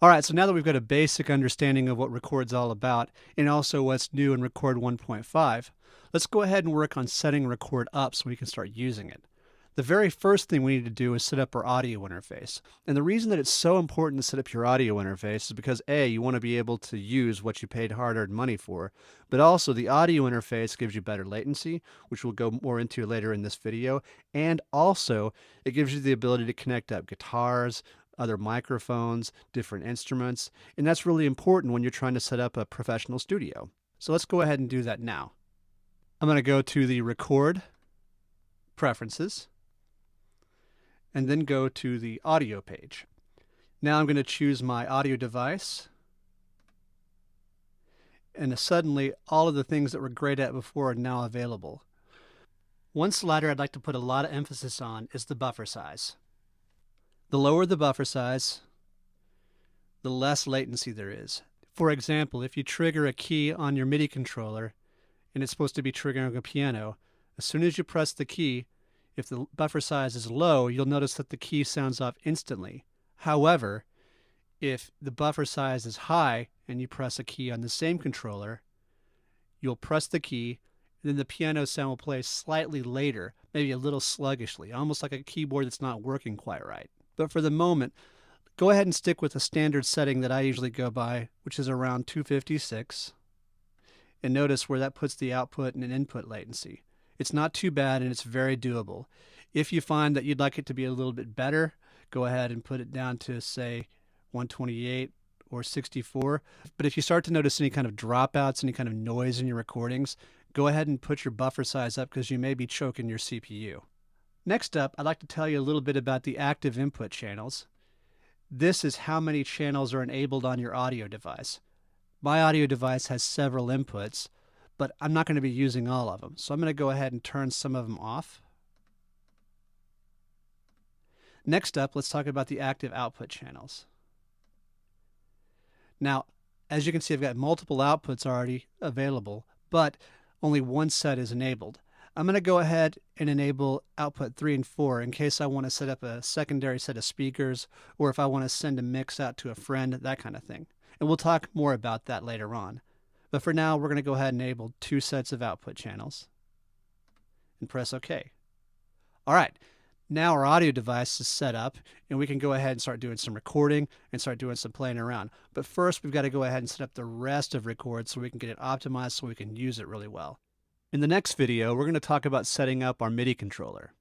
All right, so now that we've got a basic understanding of what Record's all about and also what's new in Record 1.5, let's go ahead and work on setting Record up so we can start using it. The very first thing we need to do is set up our audio interface. And the reason that it's so important to set up your audio interface is because A, you want to be able to use what you paid hard-earned money for, but also the audio interface gives you better latency, which we'll go more into later in this video, and also it gives you the ability to connect up guitars, other microphones, different instruments, and that's really important when you're trying to set up a professional studio. So let's go ahead and do that now. I'm going to go to the Record, Preferences, and then go to the Audio page. Now I'm going to choose my audio device, and suddenly all of the things that we're great at before are now available. One slider I'd like to put a lot of emphasis on is the buffer size. The lower the buffer size, the less latency there is. For example, if you trigger a key on your MIDI controller and it's supposed to be triggering a piano, as soon as you press the key, if the buffer size is low, you'll notice that the key sounds off instantly. However, if the buffer size is high and you press a key on the same controller, you'll press the key, and then the piano sound will play slightly later, maybe a little sluggishly, almost like a keyboard that's not working quite right. But for the moment, go ahead and stick with the standard setting that I usually go by, which is around 256. And notice where that puts the output and an input latency. It's not too bad and it's very doable. If you find that you'd like it to be a little bit better, go ahead and put it down to, say, 128 or 64. But if you start to notice any kind of dropouts, any kind of noise in your recordings, go ahead and put your buffer size up because you may be choking your CPU. Next up, I'd like to tell you a little bit about the active input channels. This is how many channels are enabled on your audio device. My audio device has several inputs, but I'm not going to be using all of them. So I'm going to go ahead and turn some of them off. Next up, let's talk about the active output channels. Now, as you can see, I've got multiple outputs already available, but only one set is enabled. I'm going to go ahead and enable output 3 and 4 in case I want to set up a secondary set of speakers or if I want to send a mix out to a friend, that kind of thing. And we'll talk more about that later on. But for now, we're going to go ahead and enable 2 sets of output channels and press OK. All right, now our audio device is set up and we can go ahead and start doing some recording and start doing some playing around. But first, we've got to go ahead and set up the rest of Record so we can get it optimized so we can use it really well. In the next video, we're going to talk about setting up our MIDI controller.